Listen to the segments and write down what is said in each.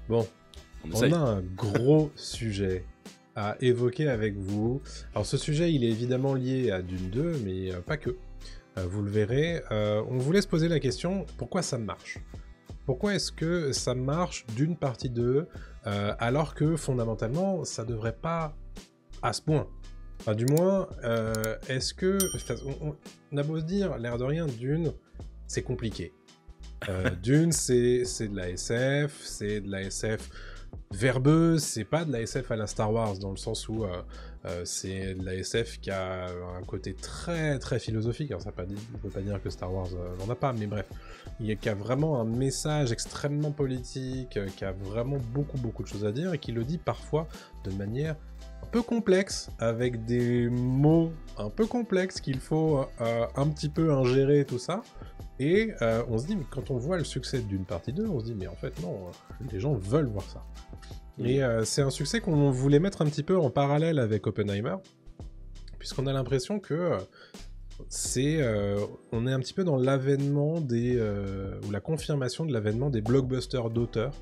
Bon, On on essaye. a un gros sujet à évoquer avec vous. Alors ce sujet, il est évidemment lié à Dune 2, mais pas que. Vous le verrez. On voulait se poser la question, pourquoi ça marche? Pourquoi est-ce que ça marche d'une partie 2, alors que fondamentalement, ça devrait pas à ce point? Enfin, du moins, est-ce que... Enfin, on a beau se dire, l'air de rien, Dune, c'est compliqué. Dune, c'est de la SF, c'est de la SF verbeuse, c'est pas de la SF à la Star Wars, dans le sens où c'est de la SF qui a un côté très très philosophique. Alors ça ne veut pas dire que Star Wars n'en a pas, mais bref, qui a vraiment un message extrêmement politique, qui a vraiment beaucoup beaucoup de choses à dire, et qui le dit parfois de manière un peu complexe, avec des mots un peu complexes qu'il faut un petit peu ingérer, tout ça. Et on se dit, mais quand on voit le succès d'une partie 2, on se dit, mais en fait, non, les gens veulent voir ça. Et c'est un succès qu'on voulait mettre un petit peu en parallèle avec Oppenheimer, puisqu'on a l'impression que on est un petit peu dans l'avènement ou la confirmation de l'avènement des blockbusters d'auteurs,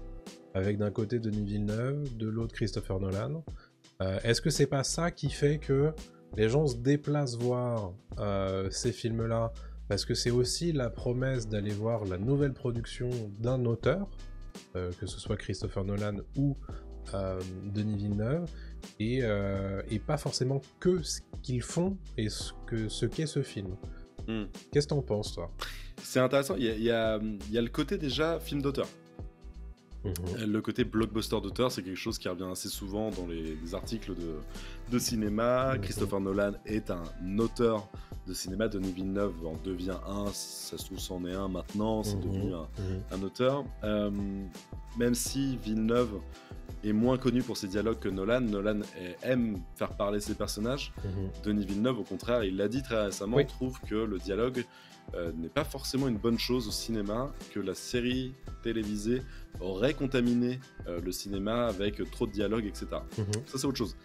avec d'un côté Denis Villeneuve, de l'autre Christopher Nolan. Est-ce que c'est pas ça qui fait que les gens se déplacent voir ces films-là, parce que c'est aussi la promesse d'aller voir la nouvelle production d'un auteur, que ce soit Christopher Nolan ou Denis Villeneuve, et pas forcément que ce qu'ils font et ce qu'est ce film. Qu'est-ce que t'en penses, toi? C'est intéressant, il y a le côté déjà film d'auteur. Le côté blockbuster d'auteur, c'est quelque chose qui revient assez souvent dans les articles de cinéma. Christopher Nolan est un auteur de cinéma, Denis Villeneuve en devient un, ça se trouve c'en est un maintenant, c'est devenu un auteur. Même si Villeneuve est moins connu pour ses dialogues que Nolan aime faire parler ses personnages. Denis Villeneuve, au contraire, il l'a dit très récemment, trouve que le dialogue n'est pas forcément une bonne chose au cinéma, que la série télévisée aurait contaminé le cinéma avec trop de dialogue, etc. Ça, c'est autre chose.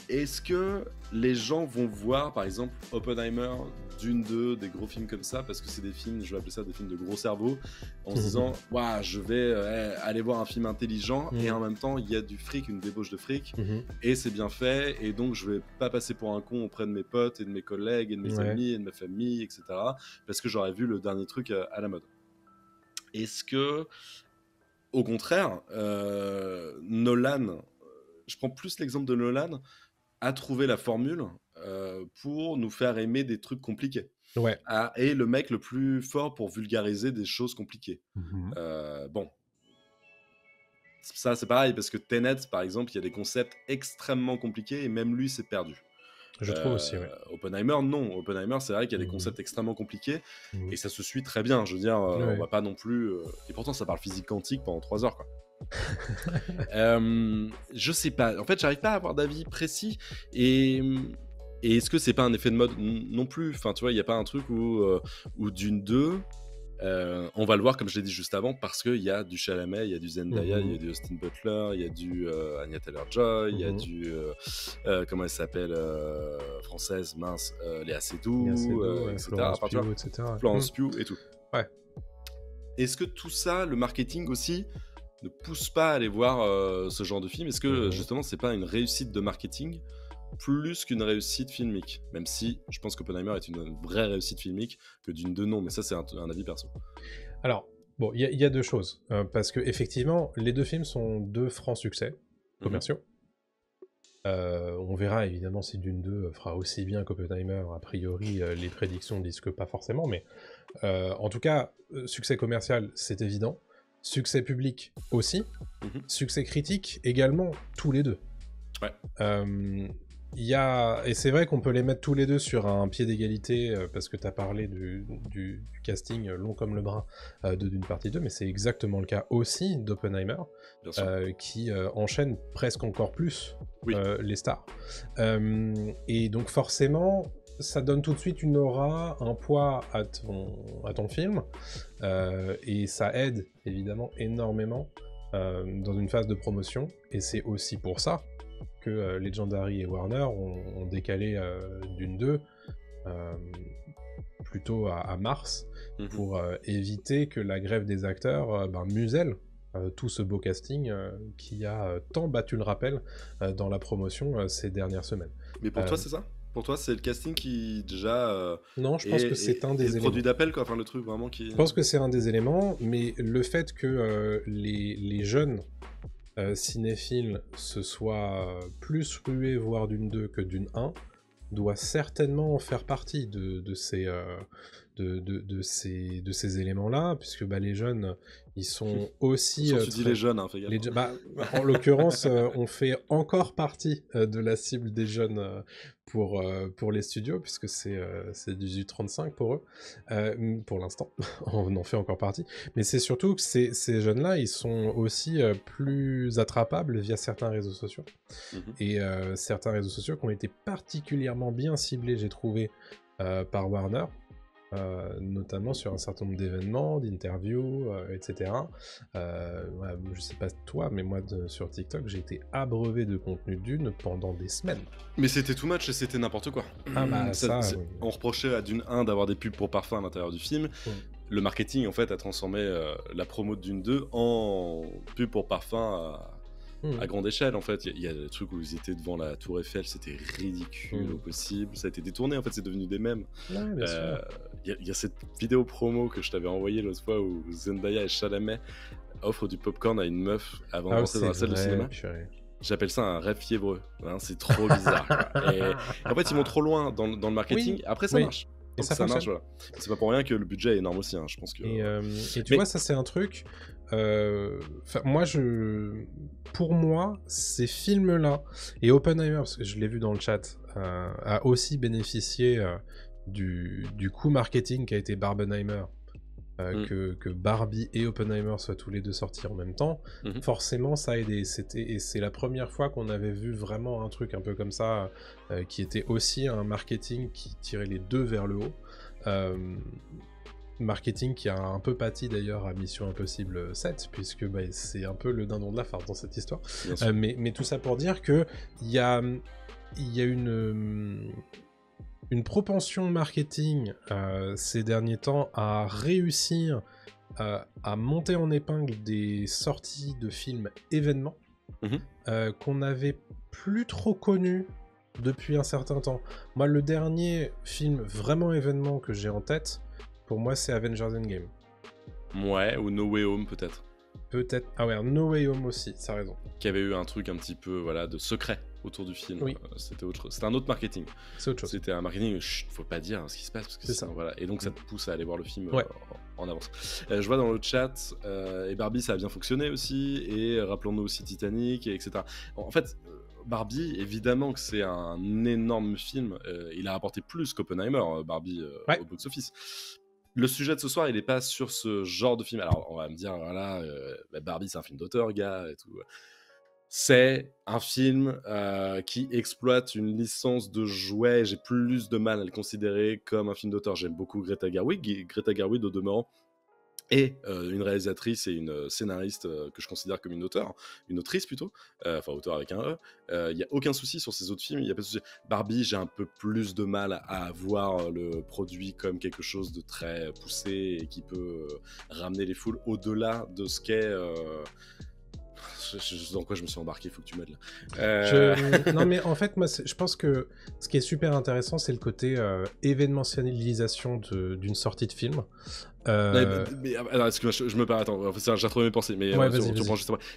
Est-ce que les gens vont voir, par exemple, Oppenheimer, Dune 2, des gros films comme ça, parce que c'est des films, je vais appeler ça des films de gros cerveau, en se disant, waouh, je vais aller voir un film intelligent, et en même temps, il y a du fric, une débauche de fric, et c'est bien fait, et donc je vais pas passer pour un con auprès de mes potes, et de mes collègues, et de mes amis, et de ma famille, etc., parce que j'aurais vu le dernier truc à la mode. Est-ce que, au contraire, Nolan, je prends plus l'exemple de Nolan, a trouvé la formule pour nous faire aimer des trucs compliqués. Et le mec le plus fort pour vulgariser des choses compliquées. Bon. Ça, c'est pareil, parce que Tenet, par exemple, il y a des concepts extrêmement compliqués et même lui s'est perdu. Je trouve aussi, Oppenheimer, non. Oppenheimer, c'est vrai qu'il y a des concepts extrêmement compliqués et ça se suit très bien. Je veux dire, on va pas non plus... Et pourtant, ça parle physique quantique pendant 3 heures, quoi. Je sais pas. En fait, j'arrive pas à avoir d'avis précis et est-ce que c'est pas un effet de mode non plus? Enfin, tu vois, il y a pas un truc où Dune 2, on va le voir comme je l'ai dit juste avant parce qu'il y a du Chalamet, il y a du Zendaya, il y a du Austin Butler, il y a du Anya Taylor-Joy, il y a du comment elle s'appelle française, mince, Léa Seydoux, etc. Florence Pugh et tout. Est-ce que tout ça, le marketing aussi, ne pousse pas à aller voir ce genre de film? Est-ce que justement c'est pas une réussite de marketing plus qu'une réussite filmique? Même si je pense qu'Oppenheimer est une vraie réussite filmique, que Dune 2 non, mais ça c'est un avis perso. Alors, bon, il y a deux choses, parce que effectivement, les deux films sont deux francs succès commerciaux. On verra évidemment si Dune 2 fera aussi bien qu'Oppenheimer. A priori, les prédictions disent que pas forcément, mais en tout cas, succès commercial, c'est évident. Succès public aussi. Succès critique également, tous les deux. Et c'est vrai qu'on peut les mettre tous les deux sur un pied d'égalité, parce que tu as parlé du casting long comme le bras d'une partie 2, mais c'est exactement le cas aussi d'Oppenheimer, qui enchaîne presque encore plus les stars. Et donc forcément, ça donne tout de suite une aura, un poids à ton film, et ça aide évidemment énormément dans une phase de promotion, et c'est aussi pour ça que Legendary et Warner ont décalé Dune 2 plutôt à mars, pour éviter que la grève des acteurs muselle tout ce beau casting qui a tant battu le rappel dans la promotion ces dernières semaines. Mais pour toi, c'est ça? Pour toi, c'est le casting qui, déjà, non, je pense que c'est un des éléments. Le produit d'appel, quoi. Enfin, le truc vraiment qui... Je pense que c'est un des éléments, mais le fait que les jeunes cinéphiles se soient plus rués voir Dune 2 que Dune 1 doit certainement faire partie de ces éléments-là, puisque les jeunes, ils sont aussi... Sauf tu dis les jeunes, hein, fais gaffe. En l'occurrence, on fait encore partie de la cible des jeunes pour les studios, puisque c'est 18-35 pour eux, pour l'instant, on en fait encore partie. Mais c'est surtout que ces jeunes-là, ils sont aussi plus attrapables via certains réseaux sociaux. Et certains réseaux sociaux qui ont été particulièrement bien ciblés, j'ai trouvé, par Warner, notamment sur un certain nombre d'événements, d'interviews, etc. Je sais pas toi, mais moi sur TikTok, j'ai été abreuvé de contenu Dune pendant des semaines. Mais c'était too much et c'était n'importe quoi. Oui. On reprochait à Dune 1 d'avoir des pubs pour parfum à l'intérieur du film. Le marketing, en fait, a transformé la promo de Dune 2 en pub pour parfum à grande échelle. En fait, il y a des trucs où ils étaient devant la Tour Eiffel, c'était ridicule au possible. Ça a été détourné, en fait, c'est devenu des mèmes. Il y a cette vidéo promo que je t'avais envoyée l'autre fois où Zendaya et Chalamet offrent du popcorn à une meuf avant de rentrer dans la salle de cinéma. J'appelle ça un rêve fiévreux. Hein, c'est trop bizarre. Et en fait, ils vont trop loin dans le marketing. Après, ça marche. Et ça marche, voilà. C'est pas pour rien que le budget est énorme aussi, hein, je pense que... Et tu vois, ça c'est un truc... pour moi, ces films-là, et Oppenheimer, parce que je l'ai vu dans le chat, a aussi bénéficié du coup marketing qui a été Barbenheimer, que Barbie et Oppenheimer soient tous les deux sortis en même temps. Forcément, ça a aidé. Et c'est la première fois qu'on avait vu vraiment un truc un peu comme ça, qui était aussi un marketing qui tirait les deux vers le haut. Marketing qui a un peu pâti d'ailleurs à Mission Impossible 7, puisque c'est un peu le dindon de la farce dans cette histoire. Mais tout ça pour dire que il y a une propension marketing ces derniers temps à réussir à monter en épingle des sorties de films événements qu'on n'avait plus trop connus depuis un certain temps. Moi, le dernier film vraiment événement que j'ai en tête, pour moi, c'est Avengers Endgame. Ouais, ou No Way Home peut-être. Peut-être. Ah ouais, No Way Home aussi, t'as raison. Qui avait eu un truc un petit peu de secret autour du film. Oui. C'était autre chose. C'était un autre marketing. C'est autre chose. C'était un marketing, faut pas dire ce qui se passe. Parce que c'est ça. Voilà. Et donc ça te pousse à aller voir le film en avance. Je vois dans le chat, et Barbie ça a bien fonctionné aussi, et rappelons-nous aussi Titanic, et etc. En fait, Barbie, évidemment que c'est un énorme film. Il a rapporté plus qu'Oppenheimer, Barbie, au box-office. Le sujet de ce soir, il n'est pas sur ce genre de film. Alors, on va me dire, voilà, Barbie, c'est un film d'auteur, gars, et tout. C'est un film qui exploite une licence de jouets. J'ai plus de mal à le considérer comme un film d'auteur. J'aime beaucoup Greta Gerwig. Greta Gerwig, au demeurant, est une réalisatrice et une scénariste que je considère comme une autrice plutôt, enfin auteur avec un E. Il n'y a aucun souci sur ces autres films, il y a pas de souci. Barbie, j'ai un peu plus de mal à voir le produit comme quelque chose de très poussé et qui peut ramener les foules au-delà de ce qu'est... dans quoi je me suis embarqué, il faut que tu m'aides là. Non mais en fait, moi je pense que ce qui est super intéressant, c'est le côté événementialisation d'une sortie de film. Mais alors, excuse-moi, je me perds, attends, j'ai retrouvé mes pensées, mais vas-y.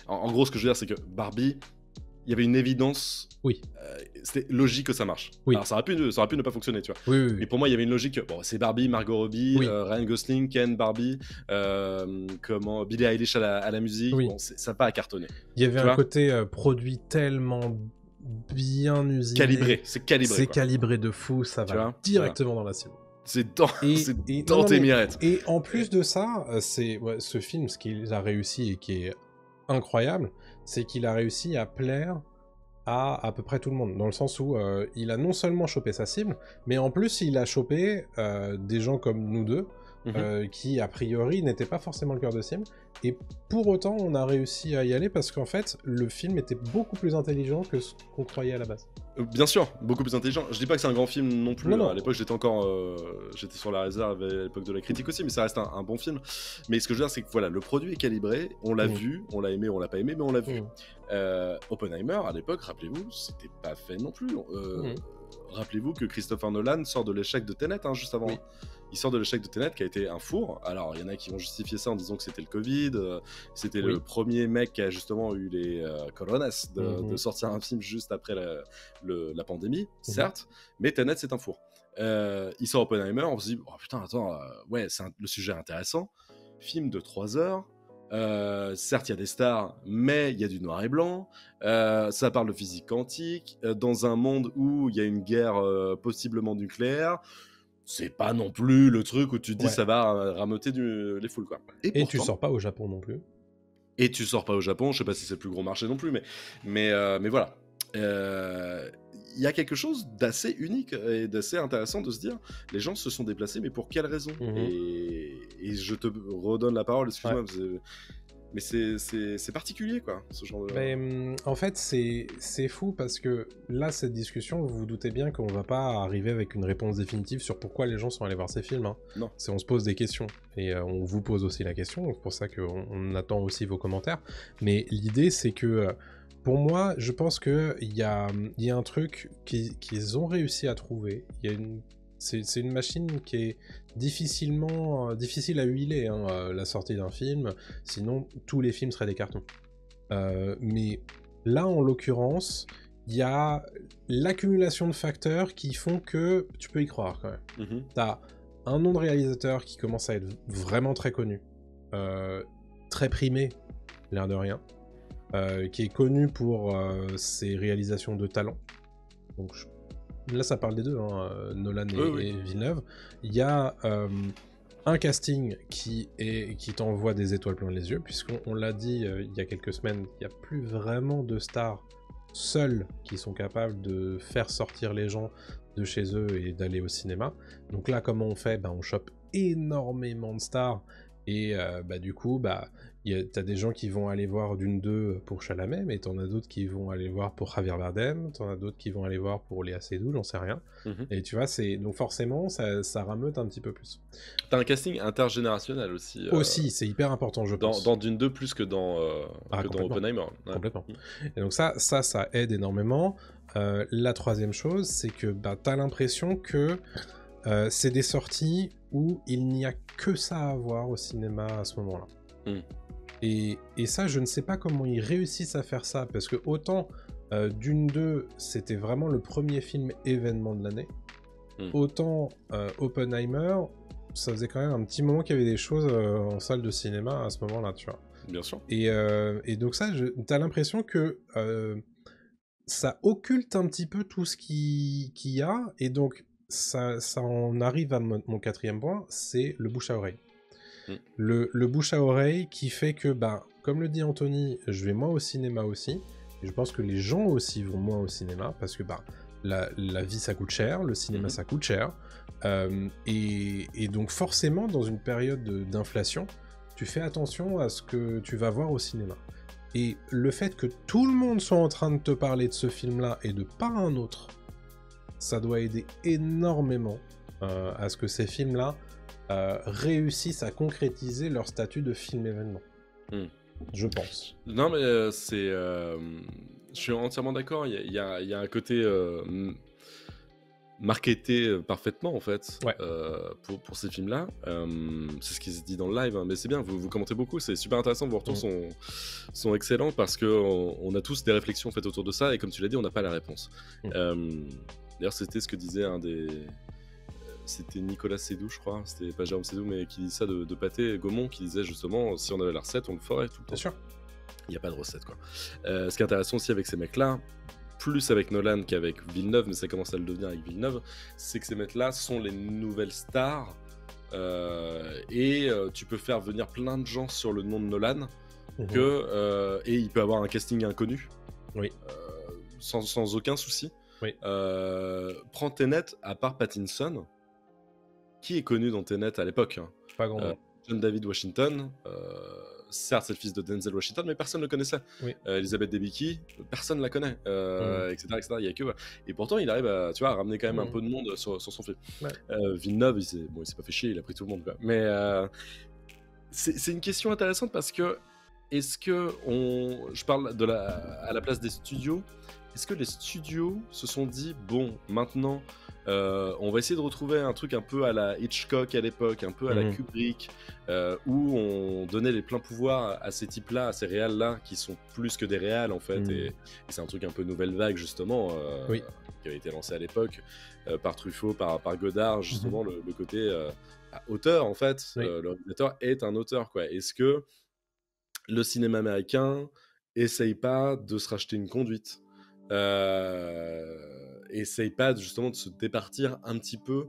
En gros, ce que je veux dire, c'est que Barbie, il y avait une évidence. Oui. C'était logique que ça marche. Oui. Alors ça aurait pu ne pas fonctionner, tu vois. Oui. Mais pour moi, il y avait une logique. Bon, c'est Barbie, Margot Robbie, Ryan Gosling, Ken, Barbie, Billie Eilish à la musique. Oui. Bon, ça va pas à cartonner. Il y avait un côté produit tellement bien usiné. Calibré. C'est calibré de fou, ça va directement dans la cible. C'est dans tes mirettes. Et en plus de ça, ce film, ce qu'il a réussi et qui est incroyable, c'est qu'il a réussi à plaire à peu près tout le monde, dans le sens où il a non seulement chopé sa cible, mais en plus il a chopé des gens comme nous deux, qui a priori n'était pas forcément le cœur de cible, et pour autant on a réussi à y aller parce qu'en fait le film était beaucoup plus intelligent que ce qu'on croyait à la base. Bien sûr, beaucoup plus intelligent. Je dis pas que c'est un grand film non plus. Non. À l'époque, j'étais sur la réserve à l'époque de la critique aussi, mais ça reste un bon film. Mais ce que je veux dire, c'est que voilà, le produit est calibré, on l'a vu, on l'a aimé, on l'a pas aimé, mais on l'a vu. Oppenheimer, à l'époque, rappelez-vous, c'était pas fait non plus. Rappelez-vous que Christopher Nolan sort de l'échec de Tenet, juste avant. Il sort de l'échec de Tenet qui a été un four. Alors, il y en a qui vont justifier ça en disant que c'était le Covid, c'était le premier mec qui a justement eu les coronas de sortir un film juste après la pandémie, certes, mais Tenet, c'est un four. Il sort Oppenheimer, on se dit, oh putain, attends, ouais, le sujet est intéressant. Film de 3 heures. Certes, il y a des stars, mais il y a du noir et blanc. Ça parle de physique quantique dans un monde où il y a une guerre possiblement nucléaire. C'est pas non plus le truc où tu te dis ça va rameuter les foules, quoi. Et pourtant, tu sors pas au Japon non plus. Et tu sors pas au Japon. Je sais pas si c'est le plus gros marché non plus, mais voilà. Il y a quelque chose d'assez unique et d'assez intéressant de se dire, les gens se sont déplacés, mais pour quelle raison? Et je te redonne la parole, excuse-moi, mais c'est particulier, quoi, ce genre de... Mais, en fait, c'est fou parce que là, cette discussion, vous vous doutez bien qu'on va pas arriver avec une réponse définitive sur pourquoi les gens sont allés voir ces films. Non. On se pose des questions et on vous pose aussi la question, donc c'est pour ça qu'on attend aussi vos commentaires. Mais l'idée, c'est que pour moi, je pense qu'il y a un truc qu'ils ont réussi à trouver. C'est une machine qui est difficile à huiler, la sortie d'un film, sinon tous les films seraient des cartons. Mais là, en l'occurrence, il y a l'accumulation de facteurs qui font que tu peux y croire quand même. T'as un nom de réalisateur qui commence à être vraiment très connu, très primé, l'air de rien, qui est connu pour ses réalisations de talent. Donc là, ça parle des deux, Nolan et Villeneuve. Il y a un casting qui t'envoie des étoiles plein les yeux, puisqu'on l'a dit il y a quelques semaines, il n'y a plus vraiment de stars seules qui sont capables de faire sortir les gens de chez eux et d'aller au cinéma. Donc là, comment on fait? On chope énormément de stars, et du coup, t'as des gens qui vont aller voir Dune 2 pour Chalamet, mais t'en as d'autres qui vont aller voir pour Javier Bardem, t'en as d'autres qui vont aller voir pour Léa Seydoux, j'en sais rien. Et tu vois, donc forcément, ça rameute un petit peu plus. T'as un casting intergénérationnel aussi. Aussi, c'est hyper important, je pense. Dans Dune 2 plus que dans Oppenheimer. Complètement. Et donc ça aide énormément. La troisième chose, c'est que t'as l'impression que c'est des sorties où il n'y a que ça à voir au cinéma à ce moment-là. Et ça, je ne sais pas comment ils réussissent à faire ça, parce que autant Dune 2, c'était vraiment le premier film événement de l'année, autant Oppenheimer, ça faisait quand même un petit moment qu'il y avait des choses en salle de cinéma à ce moment-là, tu vois. Bien sûr. Et donc ça, t'as l'impression que ça occulte un petit peu tout ce qu'il y a, et donc ça en arrive à mon quatrième point, c'est le bouche à oreille. Le bouche à oreille qui fait que, comme le dit Anthony, je vais moins au cinéma aussi, et je pense que les gens aussi vont moins au cinéma, parce que la vie ça coûte cher, le cinéma ça coûte cher, et donc forcément dans une période d'inflation, tu fais attention à ce que tu vas voir au cinéma. Et le fait que tout le monde soit en train de te parler de ce film-là et de pas un autre, ça doit aider énormément à ce que ces films-là réussissent à concrétiser leur statut de film événement. Je pense. Non, mais je suis entièrement d'accord. Il y a un côté marketé parfaitement, en fait, pour ces films-là. C'est ce qui se dit dans le live, mais c'est bien, vous commentez beaucoup, c'est super intéressant, vos retours sont excellents, parce qu'on a tous des réflexions faites autour de ça, et comme tu l'as dit, on n'a pas la réponse. D'ailleurs, c'était ce que disait c'était Nicolas Seydoux, je crois, c'était pas Jérôme Seydoux, mais qui dit ça de Pathé Gaumont, qui disait justement, si on avait la recette, on le ferait tout le temps. Bien sûr. Il n'y a pas de recette, quoi. Ce qui est intéressant aussi avec ces mecs-là, plus avec Nolan qu'avec Villeneuve, mais ça commence à le devenir avec Villeneuve, c'est que ces mecs-là sont les nouvelles stars, et tu peux faire venir plein de gens sur le nom de Nolan, et il peut avoir un casting inconnu, sans aucun souci. Prends Tenet, à part Pattinson, qui est connu dans Tenet à l'époque, hein. Pas grand monde. John David Washington, certes c'est le fils de Denzel Washington, mais personne ne le connaissait. Oui. Elizabeth Debicki, personne ne la connaît, etc., etc. Il y a que, et pourtant il arrive à, tu vois, à ramener quand même un peu de monde sur son film. Ouais. Villeneuve, il s'est pas fait chier, il a pris tout le monde, quoi. Mais c'est une question intéressante parce que est-ce que je parle à la place des studios, est-ce que les studios se sont dit bon, maintenant on va essayer de retrouver un truc un peu à la Hitchcock à l'époque, un peu à la Kubrick, où on donnait les pleins pouvoirs à ces types-là, à ces réals-là, qui sont plus que des réals en fait, et c'est un truc un peu nouvelle vague justement, qui avait été lancé à l'époque par Truffaut, par Godard, justement, le côté auteur en fait, le réalisateur est un auteur, quoi. Est-ce que le cinéma américain essaye pas de se racheter une conduite, essaye pas justement de se départir un petit peu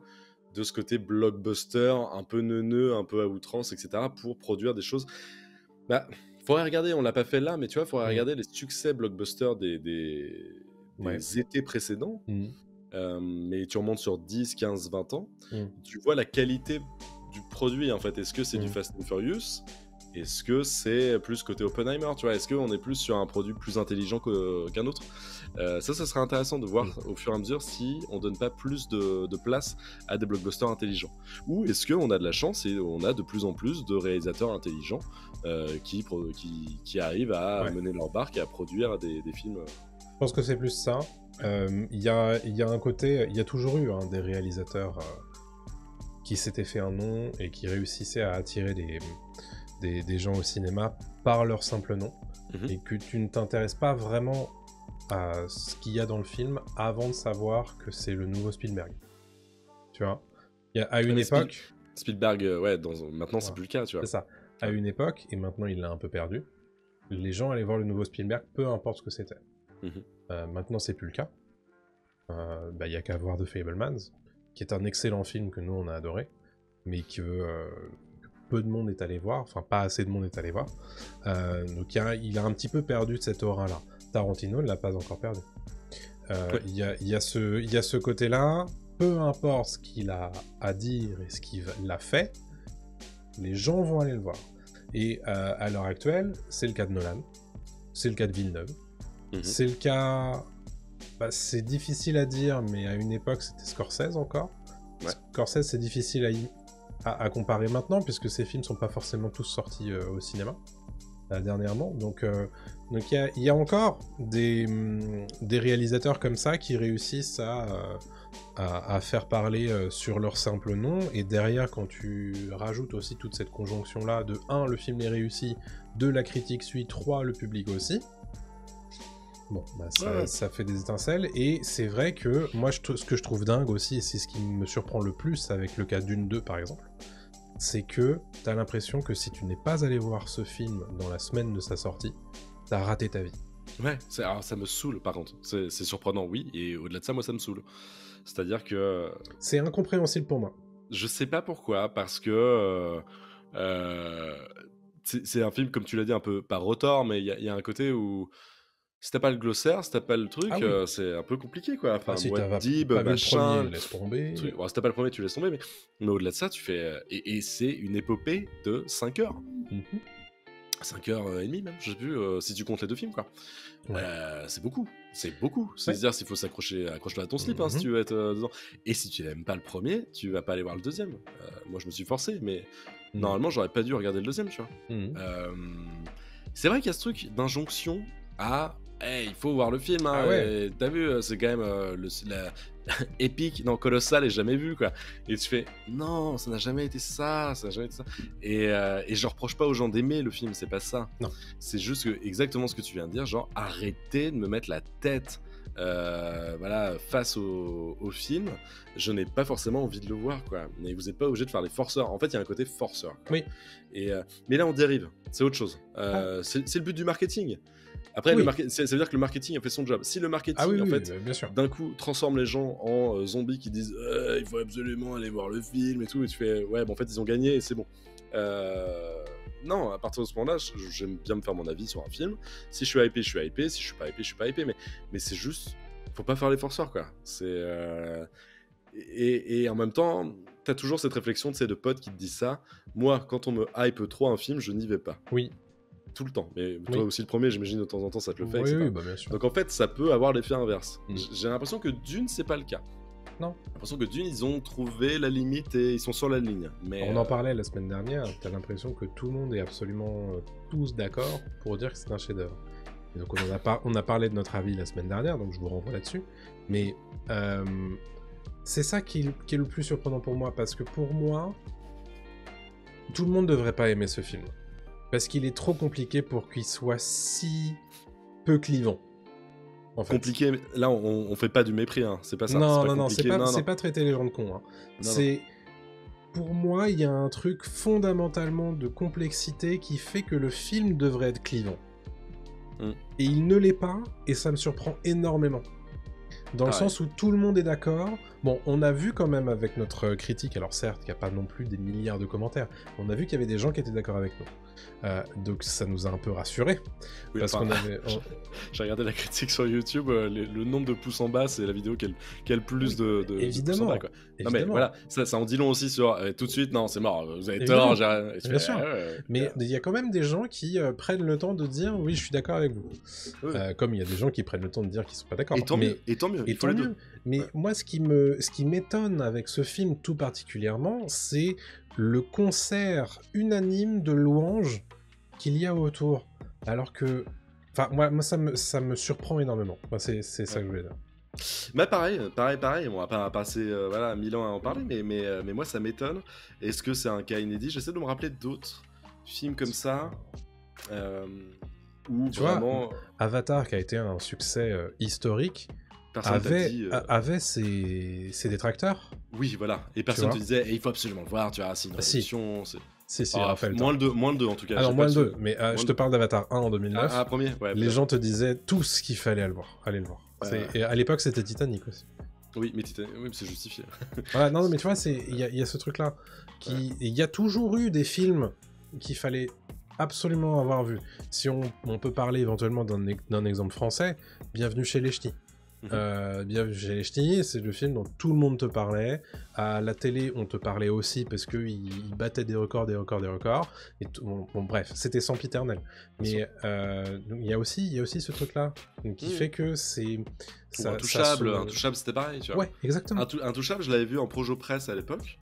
de ce côté blockbuster, un peu neuneux, un peu à outrance, etc., pour produire des choses. Bah, faudrait regarder, on l'a pas fait là, mais tu vois, faudrait regarder les succès blockbusters des étés précédents. Mais tu remontes sur 10, 15, 20 ans, tu vois la qualité du produit en fait. Est-ce que c'est du Fast and Furious ? Est-ce que c'est plus côté Oppenheimer, tu vois ? Est-ce qu'on est plus sur un produit plus intelligent qu'un autre ? Ça serait intéressant de voir au fur et à mesure si on donne pas plus de place à des blockbusters intelligents. Ou est-ce qu'on a de la chance et on a de plus en plus de réalisateurs intelligents qui arrivent à mener leur barque et à produire des films. Je pense que c'est plus ça. Il y a un côté, il y a toujours eu des réalisateurs qui s'étaient fait un nom et qui réussissaient à attirer des gens au cinéma par leur simple nom, et que tu ne t'intéresses pas vraiment à ce qu'il y a dans le film avant de savoir que c'est le nouveau Spielberg. Tu vois, à une époque... Spielberg, maintenant c'est plus le cas, tu vois. C'est ça. À une époque, et maintenant il l'a un peu perdu, les gens allaient voir le nouveau Spielberg, peu importe ce que c'était. Maintenant c'est plus le cas. Il y a qu'à voir The Fabelmans, qui est un excellent film que nous on a adoré, mais que peu de monde est allé voir, enfin pas assez de monde est allé voir. Donc il a un petit peu perdu de cette aura-là. Tarantino ne l'a pas encore perdu. Il y a ce côté-là, peu importe ce qu'il a à dire et ce qu'il a fait, les gens vont aller le voir. Et à l'heure actuelle, c'est le cas de Nolan, c'est le cas de Villeneuve, c'est le cas... c'est difficile à dire, mais à une époque, c'était Scorsese encore. Scorsese, c'est difficile à comparer maintenant, puisque ces films sont pas forcément tous sortis au cinéma dernièrement. Donc il y a encore des réalisateurs comme ça qui réussissent à faire parler sur leur simple nom, et derrière, quand tu rajoutes aussi toute cette conjonction-là de 1, le film est réussi, 2, la critique suit, 3, le public aussi, bon, ça fait des étincelles. Et c'est vrai que moi, ce que je trouve dingue aussi, et c'est ce qui me surprend le plus avec le cas Dune 2 par exemple, c'est que t'as l'impression que si tu n'es pas allé voir ce film dans la semaine de sa sortie, t'as raté ta vie. Ouais, alors ça me saoule par contre. C'est surprenant, oui, et au-delà de ça, moi ça me saoule. C'est-à-dire que... C'est incompréhensible pour moi. Je sais pas pourquoi, parce que... c'est un film, comme tu l'as dit, un peu pas retors, mais il y a un côté où... Si t'as pas le glossaire, si t'as pas le truc, c'est un peu compliqué, quoi. Enfin, si t'as Dib, pas vu machin, le premier, laisse tomber. Bon, si t'as pas le premier, tu laisses tomber, mais au-delà de ça, tu fais... Et c'est une épopée de 5 heures. 5h30 même, je sais plus, si tu comptes les 2 films, quoi. C'est beaucoup. C'est-à-dire s'il faut s'accrocher, accroche-toi à ton slip, si tu veux être dedans. Et si tu n'aimes pas le premier, tu vas pas aller voir le deuxième. Moi, je me suis forcé, mais normalement, j'aurais pas dû regarder le deuxième, tu vois. C'est vrai qu'il y a ce truc d'injonction à... Hey, il faut voir le film, hein, t'as vu, c'est quand même épique, non, colossal et jamais vu, quoi. Et tu fais, non, ça n'a jamais été ça, Et je reproche pas aux gens d'aimer le film, c'est pas ça. Non. C'est juste exactement ce que tu viens de dire, genre, arrêtez de me mettre la tête face au film. Je n'ai pas forcément envie de le voir, quoi. Mais vous n'êtes pas obligé de faire des forceurs. En fait, il y a un côté forceur, quoi. Oui. Mais là, on dérive, c'est autre chose. C'est le but du marketing. Après, ça veut dire que le marketing a fait son job. Si le marketing, d'un coup, transforme les gens en zombies qui disent il faut absolument aller voir le film et tout, et tu fais en fait, ils ont gagné et c'est bon. Non, à partir de ce moment-là, j'aime bien me faire mon avis sur un film. Si je suis hypé, je suis hypé. Si je suis pas hypé, je suis pas hypé. Mais c'est juste, faut pas faire les forceurs, quoi. Et en même temps, t'as toujours cette réflexion, tu sais, de potes qui te disent ça. Moi, quand on me hype trop un film, je n'y vais pas. Oui. Tout le temps. Mais Oui. toi aussi, le premier, j'imagine, de temps en temps, ça te le fait, Oui, etc. oui, bah, bien sûr. Donc en fait, ça peut avoir l'effet inverse. Mm. J'ai l'impression que Dune, c'est pas le cas. Non. J'ai l'impression que Dune, ils ont trouvé la limite et ils sont sur la ligne. Mais On en parlait la semaine dernière, t'as l'impression que tout le monde est absolument tous d'accord pour dire que c'est un chef-d'œuvre. Et donc on a parlé de notre avis la semaine dernière, donc je vous renvoie là-dessus. Mais c'est ça qui est le plus surprenant pour moi, parce que pour moi, tout le monde ne devrait pas aimer ce film. Parce qu'il est trop compliqué pour qu'il soit si peu clivant. En fait. Compliqué, là on fait pas du mépris, hein. C'est pas ça. Non, c'est pas traiter les gens de cons. Hein. C'est... Pour moi, il y a un truc fondamentalement de complexité qui fait que le film devrait être clivant. Et il ne l'est pas, et ça me surprend énormément. Dans le sens où tout le monde est d'accord. Bon, on a vu quand même avec notre critique, alors certes, il n'y a pas non plus des milliards de commentaires, on a vu qu'il y avait des gens qui étaient d'accord avec nous. Donc ça nous a un peu rassurés. Oui, parce qu'on avait... J'ai regardé la critique sur YouTube, le nombre de pouces en bas, c'est la vidéo qui a le plus de évidemment, pouces en bas, quoi. Non mais voilà, ça en dit long aussi sur tout de suite, non c'est mort, vous avez évidemment. tort. Bien sûr. Mais il y a quand même des gens qui prennent le temps de dire oui je suis d'accord avec vous. Comme il y a des gens qui prennent le temps de dire qu'ils sont pas d'accord. Et tant mieux, il faut les deux. Mais moi ce qui m'étonne avec ce film tout particulièrement, c'est le concert unanime de louanges qu'il y a autour. Alors que... Enfin, moi ça me surprend énormément. Enfin, c'est ça que je voulais dire. Bah pareil, on va pas passer 1000 ans à en parler, mais moi ça m'étonne. Est-ce que c'est un cas inédit? J'essaie de me rappeler d'autres films comme ça, où tu vraiment... vois, Avatar, qui a été un succès historique, avait ses détracteurs. Oui, voilà. Et personne te disait, il faut absolument le voir, tu vois, c'est une révolution. Si, Raphaël. Moins le 2 en tout cas. Alors, moins le 2, mais je te parle d'Avatar 1 en 2009. Premier, ouais. Les gens te disaient tous qu'il fallait aller le voir. Et à l'époque, c'était Titanic aussi. Oui, mais c'est justifié. Voilà, non, mais tu vois, il y a ce truc-là. Il y a toujours eu des films qu'il fallait absolument avoir vus. Si on peut parler éventuellement d'un exemple français, Bienvenue chez les Ch'tis. Bienvenue chez les Ch'tis, c'est le film dont tout le monde te parlait. À la télé, on te parlait aussi parce qu'il battait des records. Et bon, bref, c'était sempiternel. Mais il y a aussi ce truc-là qui fait que c'est... Intouchable, c'était pareil, tu vois. Ouais, exactement. Intouchable, je l'avais vu en Projo Press à l'époque.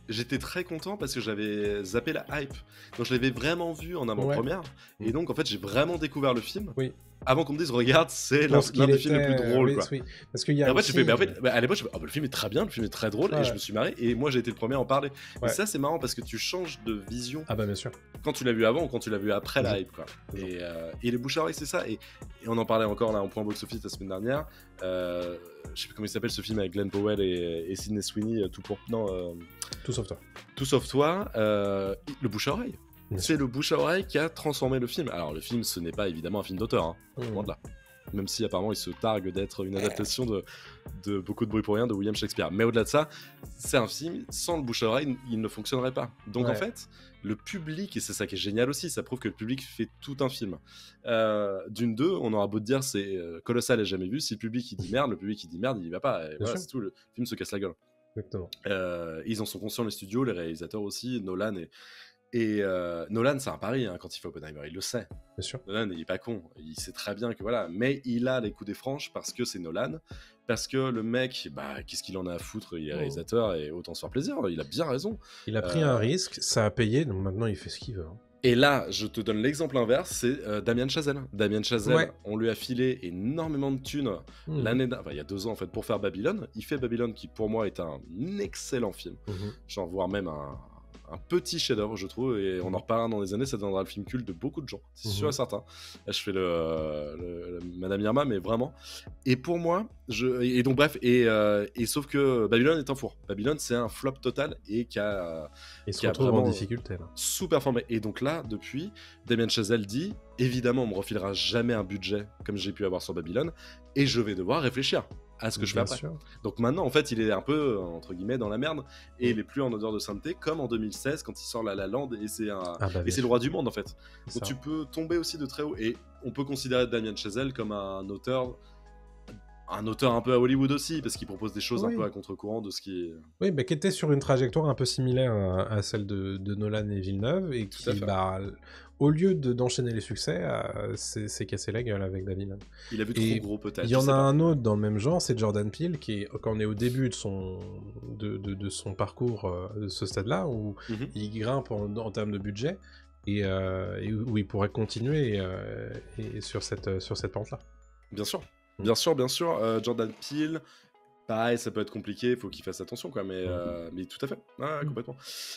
J'étais très content parce que j'avais zappé la hype. Donc je l'avais vraiment vu en avant-première. Et donc en fait j'ai vraiment découvert le film. Oui. Avant qu'on me dise regarde, c'est l'un des films les plus drôles, quoi. Oui. Parce qu'il y a et après, aussi... à l'époque, je me le film est très bien, le film est très drôle, et je me suis marré, et moi j'ai été le premier à en parler. Et ça, c'est marrant parce que tu changes de vision. Ah bah bien sûr. Quand tu l'as vu avant ou quand tu l'as vu après la hype, quoi. Et les bouche à oreille, c'est ça. Et on en parlait encore là en point box-office la semaine dernière. Je sais plus comment il s'appelle ce film avec Glenn Powell et Sydney Sweeney, Tout sauf toi. Tout sauf toi, le bouche à oreille. C'est le bouche à oreille qui a transformé le film. Alors le film, ce n'est pas évidemment un film d'auteur, hein. Loin de là. Même si apparemment il se targue d'être une adaptation de Beaucoup de bruit pour rien de William Shakespeare. Mais au-delà de ça, c'est un film, sans le bouche à oreille, il ne fonctionnerait pas. Donc en fait, le public, et c'est ça qui est génial aussi, ça prouve que le public fait tout un film. D'une deux, on aura beau te dire c'est colossal et jamais vu, si le public il dit merde, le public il dit merde, il y va pas. Et voilà, c'est tout, le film se casse la gueule. Exactement. Ils en sont conscients, les studios, les réalisateurs aussi, Nolan et Nolan, c'est un pari, hein, quand il fait Oppenheimer, il le sait. Bien sûr. Nolan, il est pas con, il sait très bien que voilà, mais il a les coups des franches parce que c'est Nolan, parce que le mec, qu'est-ce qu'il en a à foutre, il est réalisateur et autant se faire plaisir, il a bien raison. Il a pris un risque, ça a payé, donc maintenant il fait ce qu'il veut. Hein. Et là, je te donne l'exemple inverse, c'est Damien Chazelle. Damien Chazelle, on lui a filé énormément de thunes il y a 2 ans en fait, pour faire Babylone. Il fait Babylone qui pour moi est un excellent film, genre voire même un petit chef-d'œuvre, je trouve, et on en reparlera dans les années, ça deviendra le film culte de beaucoup de gens, c'est sûr et certain. Là, je fais le Madame Irma, mais vraiment. Et pour moi, donc bref, et sauf que Babylone est un four. Babylone, c'est un flop total et qui a vraiment en difficulté. Là. Sous-performé. Et donc là, depuis, Damien Chazelle dit, évidemment, on me refilera jamais un budget comme j'ai pu avoir sur Babylone, et je vais devoir réfléchir à ce que je fais après. Sûr. Donc maintenant, en fait, il est un peu, entre guillemets, dans la merde, et il est plus en odeur de sainteté, comme en 2016, quand il sort La La Land, et c'est le roi du monde, en fait. Donc tu peux tomber aussi de très haut, et on peut considérer Damien Chazelle comme un auteur un auteur un peu à Hollywood aussi, parce qu'il propose des choses un Oui. peu à contre-courant de ce qui est... Oui, bah, qui était sur une trajectoire un peu similaire à celle de Nolan et Villeneuve, et Tout à qui, fait. bah, au lieu d'enchaîner les succès, s'est cassé la gueule avec David Lynch. Il a vu Et trop gros peut-être. il y en a un autre dans le même genre, c'est Jordan Peele, qui est, quand on est au début de son parcours, de ce stade-là, où il grimpe en termes de budget, et où il pourrait continuer et sur cette pente-là. Bien sûr, bien sûr, bien sûr. Jordan Peele, pareil, ça peut être compliqué, il faut qu'il fasse attention, quoi, mais tout à fait, complètement.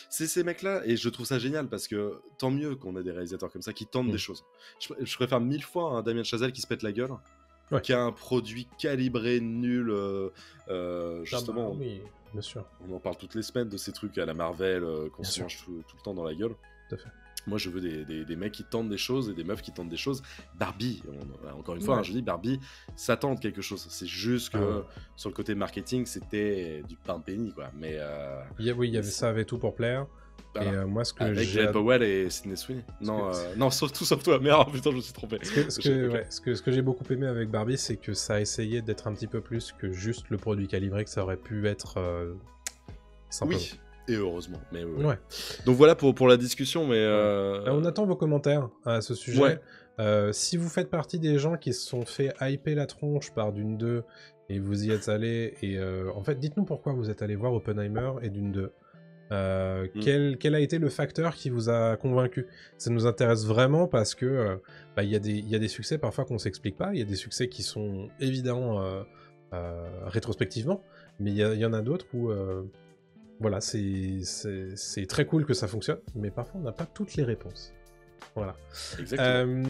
C'est ces mecs-là, et je trouve ça génial, parce que tant mieux qu'on ait des réalisateurs comme ça qui tentent des choses. Je préfère 1000 fois un Damien Chazelle qui se pète la gueule, qui a un produit calibré, nul, justement. Oui, bien sûr. On en parle toutes les semaines de ces trucs à la Marvel qu'on se mange tout le temps dans la gueule. Tout à fait. Moi, je veux des mecs qui tentent des choses et des meufs qui tentent des choses. Barbie, encore une fois, je dis Barbie, ça tente quelque chose. C'est juste que sur le côté marketing, c'était du pain de péni, quoi. Mais il y avait ça avait tout pour plaire. Voilà. Et moi, ce que avec Glenn Powell et Sydney Sweeney. Non, sauf toi. Merde, putain, je me suis trompé. Ce que j'ai beaucoup aimé avec Barbie, c'est que ça a essayé d'être un petit peu plus que juste le produit calibré que ça aurait pu être. Simplement. Oui. Et heureusement. Mais ouais. Donc voilà pour la discussion. Mais on attend vos commentaires à ce sujet. Si vous faites partie des gens qui se sont fait hyper la tronche par Dune 2 et vous y êtes allés, et en fait, dites-nous pourquoi vous êtes allés voir Oppenheimer et Dune 2. Quel a été le facteur qui vous a convaincu? Ça nous intéresse vraiment parce que il y a des succès parfois qu'on s'explique pas. Il y a des succès qui sont évidemment rétrospectivement, mais il y en a d'autres où voilà, c'est très cool que ça fonctionne, mais parfois on n'a pas toutes les réponses. Voilà. Exactement.